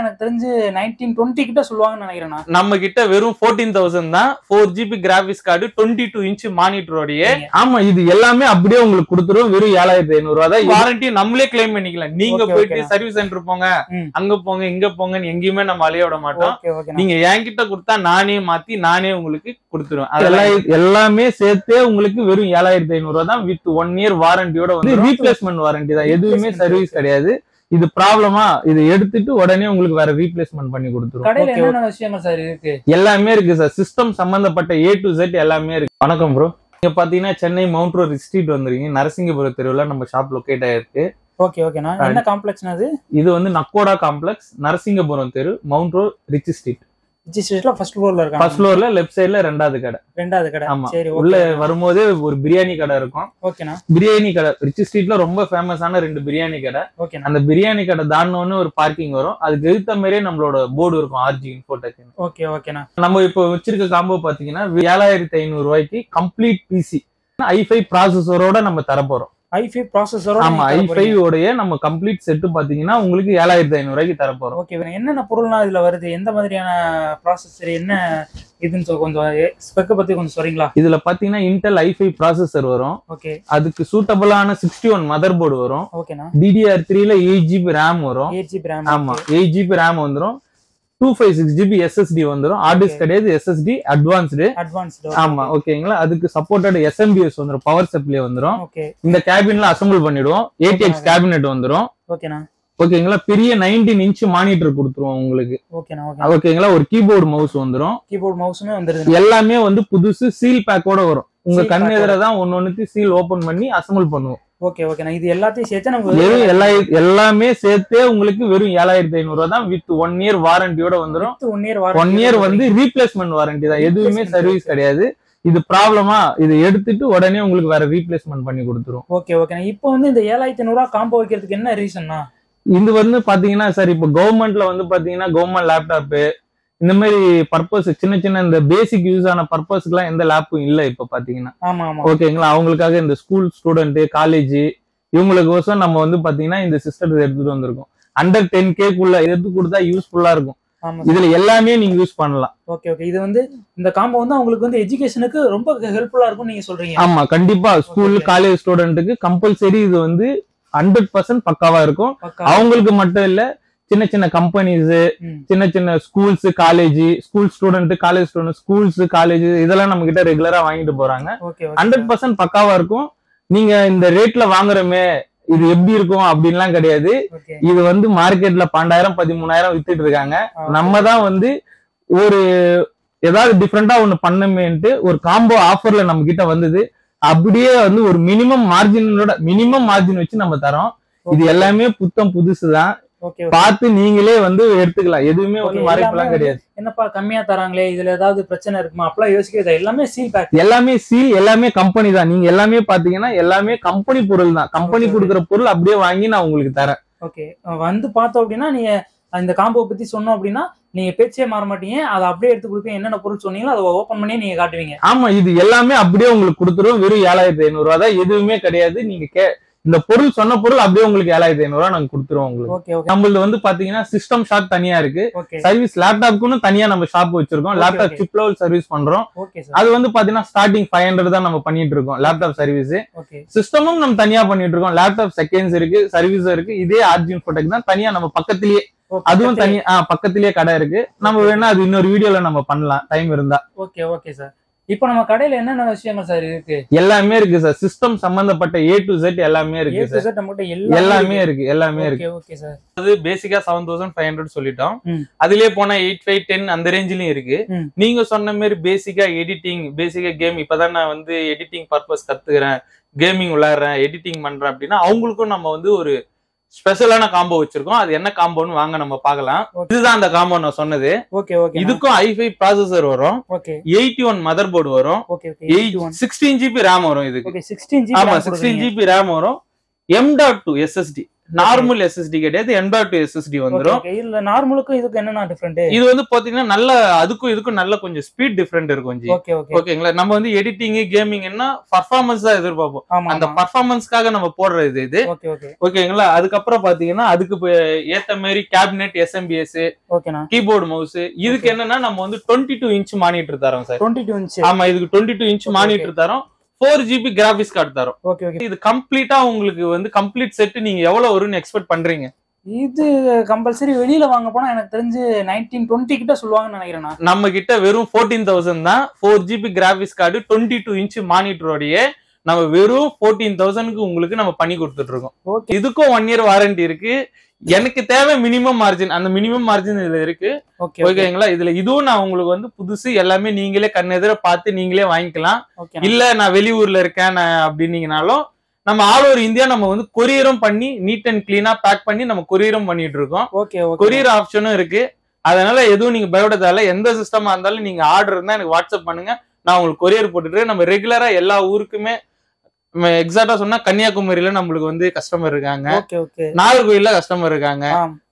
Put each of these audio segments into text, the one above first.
எனக்கு தெரிஞ்சு 1920 கிட்ட சொல்லுவாங்கன்னு நினைக்கிறேன். நம்ம கிட்ட வெறும் 14,000 தான் 4GB கிராபிக்ஸ் கார்டு 22 இன்ச் மானிட்டரோடயே. ஆமா, இது எல்லாமே அப்படியே உங்களுக்கு கொடுத்துரும். வெறும் 7,500 ரூபாய் தான். வாரண்டி நம்மளே கிளைம் பண்ணிக்கலாம். நீங்க போயிட்டு சர்வீஸ் சென்டர் போங்க, அங்க போங்க, இங்க போங்கன்னு எங்கேயுமே நம்ம அலைய விட மாட்டோம். நீங்க என்கிட்ட கொடுத்தா நானே மாத்தி நானே உங்களுக்கு கொடுத்துருவேன். எல்லாமே சேர்த்தே உங்களுக்கு வெறும் 7,500 ரூபாய் தான். வித் 1 இயர் வாரண்டியோட வந்து ரீப்ளேஸ்மெண்ட் வாரண்டி தான். எதுவுமே சர்வீஸ் கிடையாது. இது ப்ராப்ளமா, இதை எடுத்துட்டு உடனே உங்களுக்கு வேற ரீப்ளேஸ்மெண்ட் பண்ணி கொடுத்துரும். கடையில என்னென்ன விஷயங்கள் சார் இருக்கு? எல்லாமே இருக்கு சார். சிஸ்டம் சம்பந்தப்பட்ட A to Z எல்லாமே இருக்கு. வணக்கம் ப்ரோ. நீங்க பாத்தீங்கன்னா சென்னை மவுண்ட் ரோட் ஸ்ட்ரீட் வந்துருக்கீங்க. நரசிங்கபுரம் தெருவுல நம்ம ஷாப் லொகேட் ஆயிருக்கு. ஓகேண்ணா. என்ன காம்ப்ளெக்ஸ்னா அது? இது வந்து நக்கோடா காம்ப்ளெக்ஸ், நரசிங்கபுரம் தெரு, mount road, rich street. First ஃப்ளோர்ல இருக்கு. ஃபர்ஸ்ட் ஃப்ளோர்ல லெஃப்ட் சைடுல ரெண்டாவது கடை. ஆமா, சரி. உள்ள வரும்போதே ஒரு பிரியாணி கடை இருக்கும். ஓகேண்ணா. பிரியாணி கடை ரிச் ஸ்ட்ரீட்ல ரொம்ப ஃபேமஸான 2 பிரியாணி கடை. ஓகேண்ணா. அந்த பிரியாணி கடை தாண்டோன்னு ஒரு பார்க்கிங் வரும். அதுக்கு எதிர்த்த மாதிரியே நம்மளோட போர்டு இருக்கும், ஆர்ஜி இன்ஃபோடெக். ஓகேண்ணா. நம்ம இப்போ வச்சிருக்க காம்போ பாத்தீங்கன்னா 7,500 ரூபாய்க்கு கம்ப்ளீட் பிசி i5 ப்ராசஸரோட நம்ம தரப்போறோம். i5 ப்ராசஸரோட. ஆமா, i5 உடைய நம்ம கம்ப்ளீட் செட் பாத்தீங்கன்னா உங்களுக்கு 7,500 ரூபாய்க்கு தரப்போறோம். ஓகே. என்னென்ன பொருள்லாம் இதுல வருது, எந்த மாதிரியான ப்ராசஸர், என்ன இதுன்னு கொஞ்சம் ஸ்பெக்க பத்தி கொஞ்சம் சொல்றீங்களா? இதுல பாத்தீங்கன்னா இன்டெல் i5 ப்ராசஸர் வரும். ஓகே. அதுக்கு சூட்டபிளான 61 மதர் போர்டு வரும். ஓகேண்ணா. DDR3ல 8GB RAM வரும். 8GB RAM. ஆமா, 8GB RAM வந்துரும். 256GB SSD வந்துரும். ஹார்ட் டிஸ்க் கிடையாது, SSD அட்வான்ஸ்டு. ஆமா, ஓகேங்களா. அதுக்கு சப்போர்ட்டட் SMBS வந்துரும், பவர் சப்ளை வந்துரும். இந்த கேபின்ல அசெம்பிள் பண்ணிடுவோம். ATX கேபினெட் வந்துரும். ஓகேங்களா. பெரிய 19 இன்ச் மானிட்டர் கொடுத்துருவோம் உங்களுக்கு. ஓகேங்களா. ஒரு கீபோர்டு மவுஸ் வந்துரும். கீபோர்டு மவுஸுமே வந்துருது. எல்லாமே வந்து புதுசு சீல் பேக்கோட வரும். உங்க கண் எதிரதான் ஒன்னொன்னு சீல் ஓபன் பண்ணி அசெம்பிள் பண்ணுவோம். ஓகேண்ணா. இது எல்லாத்தையும் சேர்த்து நம்ம எல்லாமே சேர்த்தே உங்களுக்கு வெறும் 7,500 ரூபாய் தான். வித் 1 இயர் வாரண்டியோட வந்துரும். 1 இயர் வந்து ரீப்ளேஸ்மெண்ட் வாரண்டி தான். எதுவுமே சர்வீஸ் கிடையாது. இது ப்ராப்ளமா, இதை எடுத்துட்டு உடனே உங்களுக்கு வேற ரீப்ளேஸ்மெண்ட் பண்ணி கொடுத்துரும். ஓகேண்ணா. இப்போ வந்து இந்த 7,500 ரூபாய் காம்போ வைக்கிறதுக்கு என்ன ரீசன்னா? இது வந்து பாத்தீங்கன்னா சார், இப்போ கவர்மெண்ட்ல வந்து பாத்தீங்கன்னா கவர்மெண்ட் லேப்டாப் இந்த மாதிரி பர்பஸ் சின்ன இந்த பேசிக் யூஸ் ஆன பர்பஸ்க்கு எல்லாம் எந்த லேப்பும் இல்ல இப்ப பாத்தீங்கன்னா. ஓகேங்களா. அவங்களுக்காக இந்த ஸ்கூல் ஸ்டூடெண்ட், காலேஜ் இவங்களுக்கோசம் நம்ம வந்து பாத்தீங்கன்னா இந்த சிஸ்டத்தை எடுத்துட்டு வந்திருக்கோம். அண்டர் 10K எடுத்து கொடுத்தா யூஸ்ஃபுல்லா இருக்கும். இதுல எல்லாமே நீங்க யூஸ் பண்ணலாம். ஓகே. இது வந்து இந்த காம்போ வந்து அவங்களுக்கு வந்து எஜுகேஷனுக்கு ரொம்ப ஹெல்ப்ஃபுல்லா இருக்கும் நீங்க சொல்றீங்க. ஆமா, கண்டிப்பா. ஸ்கூல், காலேஜ் ஸ்டூடெண்ட்டுக்கு கம்பல்சரி இது வந்து 100% பக்காவா இருக்கும். அவங்களுக்கு மட்டும் இல்ல, சின்ன கம்பெனிஸ், சின்ன schools, college, school student, college student, schools, college இதெல்லாம் நம்ம கிட்ட ரெகுலரா வாங்கிட்டு போறாங்க. 100% பக்காவா இருக்கும். நீங்க இந்த ரேட்ல வாங்குறமே இது எப்படி இருக்கும் அப்படின்லாம் கிடையாது. இது வந்து மார்க்கெட்ல 12,000 13,000 வித்துட்டு இருக்காங்க. நம்ம தான் வந்து ஒரு ஏதாவது டிஃப்ரெண்டா ஒண்ணு பண்ணுமேன்ட்டு ஒரு காம்போ ஆஃபர்ல நம்ம கிட்ட வந்தது. அப்படியே வந்து ஒரு மினிமம் மார்ஜின் வச்சு நம்ம தரோம். இது எல்லாமே புத்தம் புதுசுதான். பார்த்து நீங்களே வந்து எடுத்துக்கலாம். எதுவுமே வந்து மறைப்பெல்லாம் கிடையாது. என்னப்பா கம்மியா தராங்களே, இதுல ஏதாவது பிரச்சனை இருக்குமா அப்பெல்லாம் யோசிக்கிறது? எல்லாமே சீல் பேக், எல்லாமே சீல், எல்லாமே கம்பெனி தான். நீங்க எல்லாமே பாத்தீங்கன்னா எல்லாமே கம்பெனி பொருள் தான். கம்பெனி கொடுக்குற பொருள் அப்படியே வாங்கி நான் உங்களுக்கு தரேன். ஓகே. வந்து பார்த்தோம் அப்படின்னா நீங்க இந்த காம்போ பத்தி சொன்னோம் அப்படின்னா நீங்க பேச்சே மாற மாட்டீங்க. அதை அப்படியே எடுத்து கொடுப்பீங்க. என்னென்ன பொருள் சொன்னீங்களோ அதை ஓபன் பண்ணி நீங்க காட்டுவீங்க. ஆமா, இது எல்லாமே அப்படியே உங்களுக்கு கொடுத்துரும். வெறும் 7,500 ரூபாய் தான். எதுவுமே கிடையாது. நீங்க இந்த பொருள் சொன்ன பொருள் அப்படியே உங்களுக்கு 7,500 ரூபாய் நாங்க கொடுத்துருவோம் உங்களுக்கு. நம்மளது வந்து பாத்தீங்கன்னா சிஸ்டம் ஷாப் தனியா இருக்கு. சர்வீஸ் லேப்டாப்க்குன்னு தனியா நம்ம ஷாப் வச்சிருக்கோம். லேப்டாப் சிப் லெவல் சர்வீஸ் பண்றோம். அது வந்து பாத்தீங்கன்னா ஸ்டார்டிங் 500 தான் நம்ம பண்ணிட்டு இருக்கோம் லேப்டாப் சர்வீஸ். சிஸ்டமும் நம்ம தனியா பண்ணிட்டு இருக்கோம். லேப்டாப் செகண்ட்ஸ் இருக்கு, சர்வீஸ் இருக்கு. இதே ஆர்ஜி இன்ஃபோடெக் தான் தனியா நம்ம பக்கத்திலேயே, அதுவும் தனியா பக்கத்திலேயே கடை இருக்கு. நம்ம வேணா அது இன்னொரு வீடியோல நம்ம பண்ணலாம் டைம் இருந்தா. Okay sir. இப்போ நம்ம கடையில என்னென்ன விஷயங்கள் சார் இருக்கு? எல்லாமே இருக்கு சார். சிஸ்டம் சம்பந்தப்பட்ட A to Z எல்லாமே இருக்கு சார். எல்லாமே இருக்கு. Okay sir. அது பேசிக்கா 7,500 சொல்லிட்டோம். அதுலயே போனா 8,500 10 அந்த ரேஞ்சிலயும் இருக்கு. நீங்க சொன்ன மாதிரி பேசிக்கா எடிட்டிங், பேசிக்கா கேம், இப்பதான் நான் வந்து எடிட்டிங் பர்பஸ் கத்துக்கிறேன், கேமிங் விளையாடுறேன், எடிட்டிங் பண்றேன் அப்படின்னா அவங்களுக்கும் நம்ம வந்து ஒரு ஸ்பெஷலான காம்போ வச்சிருக்கோம். அது என்ன காம்போன்னு வாங்க நம்ம பார்க்கலாம். இதுதான் அந்த காம்போ நான் சொன்னது. இதுக்கும் i5 ப்ராசஸர் வரும், 81 மதர் போர்டு வரும், 16GB RAM வரும். இதுக்கு ஆமா 16GB RAM வரும், M.2 SSD நார்மல் எஸ்எஸ்டி கிடையாது, M.2 எஸ்எஸ்டி வந்துரும். இல்ல நார்மலுக்கும் இதுக்கு என்னன்னா டிஃபரெண்ட்? இது வந்து பாத்தீங்கன்னா நல்ல அதுக்கும் இதுக்கும் நல்ல கொஞ்சம் ஸ்பீட் டிஃபரெண்ட் இருக்கும் ஜி. ஓகேங்களா, நம்ம வந்து எடிட்டிங் கேமிங்னா பர்ஃபார்மன்ஸ் தான் எதிர்பார்ப்போம், அந்த பர்ஃபார்மன்ஸ்க்காக நம்ம போடுறது இது. ஓகேங்களா, அதுக்கப்புறம் பாத்தீங்கன்னா அதுக்கு ஏத்த மாதிரி கேபினெட், SMBS, கீபோர்டு, மவுஸ். இதுக்கு என்னன்னா நம்ம வந்து 22 இன்ச் மானிட்டர் தரோம் சார். 22 இன்ச்? ஆமா, இதுக்கு 22 இன்ச் மானிட்டர் தரோம், 4GB கிராபிக்ஸ் கார்டு தரோம். இது கம்ப்ளீட்டா உங்களுக்கு வந்து கம்ப்ளீட் செட் நீங்க எவ்வளவு வரும்னு எக்ஸ்பெக்ட் பண்றீங்க? இது கம்பல்சரி வெளியில வாங்க போனா எனக்கு தெரிஞ்சு 1920 கிட்ட சொல்லுவாங்கன்னு நினைக்கிறேன். நம்ம கிட்ட வெறும் 14,000 தான். 4GB கிராபிக்ஸ் கார்டு 22 இன்ச் மானிட்டரோடய நம்ம வெறும் 14,000க்கு உங்களுக்கு நம்ம பண்ணி கொடுத்துட்டு இருக்கோம். இதுக்கும் 1 இயர் வாரண்டி இருக்கு. எனக்கு தேவை மினிமம் மார்ஜின், அந்த மினிமம் மார்ஜின் இதுல இருக்கு. ஓகேங்களா, இதுல இதுவும் நான் உங்களுக்கு வந்து புதுசு எல்லாமே நீங்களே கண்ணெதிர பார்த்து நீங்களே வாங்கிக்கலாம். இல்ல நான் வெளியூர்ல இருக்கேன் அப்படின்னீங்கனாலும் நம்ம ஆல் ஓவர் இந்தியா நம்ம வந்து கொரியரும் பண்ணி நீட் அண்ட் கிளீனா பேக் பண்ணி நம்ம கொரியரும் பண்ணிட்டு இருக்கோம். கொரியர் ஆப்ஷனும் இருக்கு. அதனால எதுவும் நீங்க பயப்பட தேவை. எந்த சிஸ்டமா இருந்தாலும் நீங்க ஆர்டர் இருந்தா எனக்கு வாட்ஸ்அப் பண்ணுங்க, நான் உங்களுக்கு கொரியர் போட்டுட்டு. நம்ம ரெகுலரா எல்லா ஊருக்குமே, எக்ஸாக்டா சொன்னா கன்னியாகுமரியில நம்மளுக்கு வந்து கஸ்டமர் இருக்காங்க, நாகர்கோயில்ல கஸ்டமர் இருக்காங்க,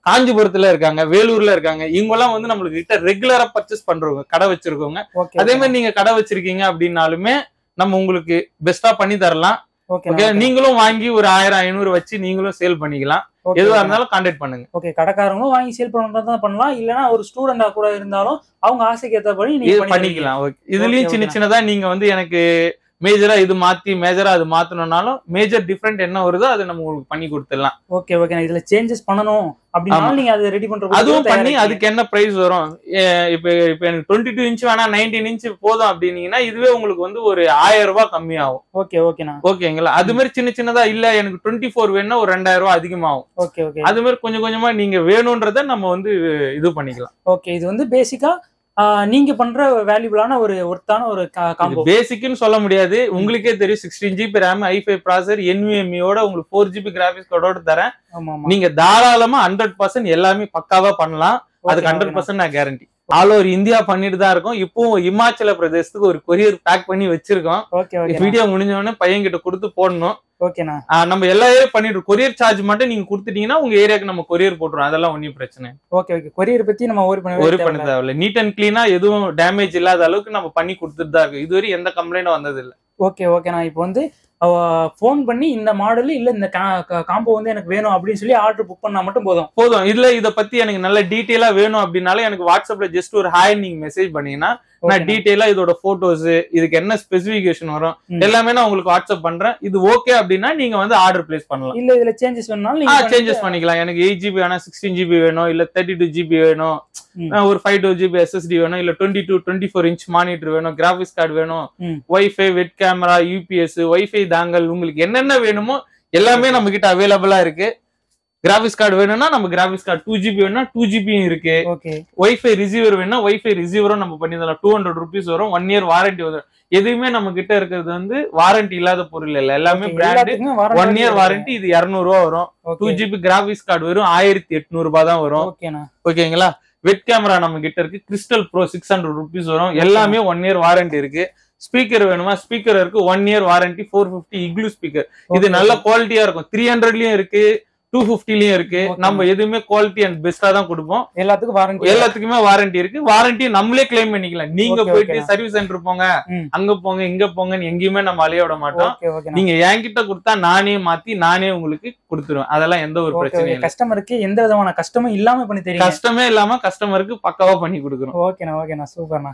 காஞ்சிபுரத்துல இருக்காங்க, வேலூர்ல இருக்காங்க. இவங்க எல்லாம் வந்து நம்மளுக்கு கிட்ட ரெகுலரா பர்ச்சேஸ் பண்றவங்க, கடை வச்சிருக்கோங்க. அதே மாதிரி நீங்க கடை வச்சிருக்கீங்க அப்படின்னாலுமே நம்ம உங்களுக்கு பெஸ்டா பண்ணி தரலாம். நீங்களும் வாங்கி ஒரு 1000-500 வச்சு நீங்களும் சேல் பண்ணிக்கலாம். எதுவா இருந்தாலும் கான்டாக்ட் பண்ணுங்க. ஓகே, கடைக்காரங்களும் வாங்கி சேல் பண்றதா பண்ணலாம், இல்லனா ஒரு ஸ்டூடெண்டா கூட இருந்தாலும் அவங்க ஆசைக்கு ஏத்தபடி நீங்க பண்ணிக்கலாம். ஓகே, இதுலயும் சின்ன சின்னதா நீங்க வந்து எனக்கு மேஜரா இது மாத்தி மேஜரா அது மாத்தணும்னாலும் மேஜர் டிஃபரெண்ட் என்ன வருதோ அதை நம்ம உங்களுக்கு பண்ணி கொடுத்துடலாம். ஓகே, இதுல சேஞ்சஸ் பண்ணணும் அப்படின்னா நீங்க அதை ரெடி பண்றது அதுவும் பண்ணி அதுக்கு என்ன பிரைஸ் வரும். இப்ப எனக்கு 22 இன்ச் வேணா 19 இன்ச் போதும் அப்படின்னீங்கன்னா இதுவே உங்களுக்கு வந்து ஒரு 1000 ரூபாய் கம்மி ஆகும். ஓகேங்களா, அது மாதிரி சின்ன சின்னதா இல்ல எனக்கு 24 வேணும்னா ஒரு 2000 ரூபாய் அதிகமாகும். அது மாதிரி கொஞ்சம் கொஞ்சமா நீங்க வேணும்ன்றத நம்ம வந்து இது பண்ணிக்கலாம். ஓகே, இது வந்து பேசிக்கா நீங்க பண்ற வேல்யூபிளான ஒரு ஒர்த்தான ஒரு காம்போ. பேசிக்னு சொல்ல முடியாது, உங்களுக்கே தெரியும். 16GB RAM, i5 processor, NVMe ஓட உங்களுக்கு 4GB கிராபிக்ஸ் கார்டோட தரேன். நீங்க தாராளமா 100% எல்லாமே பக்காவா பண்ணலாம். அதுக்கு 100% நான் கேரண்டி. ஆல் ஓவர் இந்தியா பண்ணிட்டு தான் இருக்கோம். இப்போ இமாச்சல பிரதேசத்துக்கு ஒரு கொரியர் பேக் பண்ணி வச்சிருக்கோம். வீடியோ முடிஞ்ச உடனே பையன் கிட்ட கொடுத்து போடணும். நம்ம எல்லா ஏரியா பண்ணிட்டு கொரியர் சார்ஜ் மட்டும் நீங்க கொடுத்துட்டீங்கன்னா உங்க ஏரியாக்கு நம்ம கொரியர் போட்டுருவோம். அதெல்லாம் ஒன்னும் பிரச்சனை. கொரியர் பத்தி நம்ம ஒரி பண்ண தேவையில்ல. நீட் அண்ட் கிளீனா எதுவும் டேமேஜ் இல்லாத அளவுக்கு நம்ம பண்ணி கொடுத்துட்டு தான் இருக்கு. இதுவரை எந்த கம்ப்ளைண்டும் வந்தது இல்லை. நான் இப்போ வந்து போன் பண்ணி இந்த மாடல் இல்ல இந்த காம்போ வந்து எனக்கு வேணும் அப்படின்னு சொல்லி ஆர்டர் புக் பண்ணா மட்டும் போதும். இதுல இத பத்தி எனக்கு நல்ல டீடைலா வேணும் அப்படின்னாலும் எனக்கு வாட்ஸ்அப்ல ஜஸ்ட் ஒரு ஹாய் நீங்க மெசேஜ் பண்ணீங்கன்னா நான் டீடைலா இதோட போட்டோஸ், இதுக்கு என்ன ஸ்பெசிபிகேஷன் வரும் எல்லாமே நான் உங்களுக்கு வாட்ஸ்அப் பண்றேன். இது ஓகே அப்படின்னா நீங்க வந்து ஆர்டர் பிளேஸ் பண்ணலாம். இல்ல இதுல சேஞ்சஸ் வேணும்னாலும் சேஞ்சஸ் பண்ணிக்கலாம். எனக்கு 8GB வேணும், 16GB வேணும், இல்ல 32GB வேணும், ஒரு 512GB SSD வேணும், இல்ல 22-24 இன்ச் மானிட்டர் வேணும், கிராபிக்ஸ் கார்டு வேணும், வைஃபை, வெட் கேமரா, UPS, வைஃபை தாங்கல், உங்களுக்கு என்னென்ன வேணுமோ எல்லாமே நம்ம கிட்ட அவைலபிளா இருக்கு. கிராபிக்ஸ் கார்டு வேணும்னா நம்ம கிராபிக்ஸ் கார்டு 2GB வேணும்னா 2GB இருக்கு. வைஃபை ரிசீவர் வேணும்னா வைஃபை ரிசீவரும் நம்ம பண்ணி தரலாம். 200 rupees வரும். 1 இயர் வாரண்டி வரும். எதுவுமே நம்ம கிட்ட இருக்கிறது வந்து வாரண்டி இல்லாத பொருள் இல்ல, எல்லாமே பிராண்ட். 1 year warranty. இது 200 ரூபா வரும். 2GB கிராபிக்ஸ் கார்டு வரும் 1800 ரூபாய் தான் வரும். ஓகேங்களா, வெட் கேமரா நம்ம கிட்ட இருக்கு. கிறிஸ்டல் ப்ரோ 600 rupees வரும். எல்லாமே 1 இயர் வாரண்டி இருக்கு. ஸ்பீக்கர் வேணுமா ஸ்பீக்கர் இருக்கு. 1 இயர் வாரண்டி. 450 igloo speaker. இது நல்ல குவாலிட்டியா இருக்கும். 300லயும் இருக்கு, 250லயும் இருக்கு. நம்ம எதுவுமே குவாலிட்டி அண்ட் பெஸ்டா தான் கொடுப்போம். எல்லாத்துக்குமே வாரண்டி இருக்கு. வாரண்டி நம்மளே கிளைம் பண்ணிக்கலாம். நீங்க போயிட்டு சர்வீஸ் சென்டர் போங்க, அங்க போங்க, இங்க போங்கன்னு எங்கேயுமே நம்ம அலைய விட மாட்டோம். நீங்க என்கிட்ட கொடுத்தா நானே மாத்தி நானே உங்களுக்கு கொடுத்துருவேன். அதெல்லாம் எந்த ஒரு பிரச்சனையும் இல்லை. கஸ்டமருக்கு எந்த விதமான கஷ்டமும் இல்லாம பண்ணி தெரியும். கஷ்டமே இல்லாம கஸ்டமருக்கு பக்காவா பண்ணி கொடுக்குறோம். ஓகேண்ணா, சூப்பர்ண்ணா.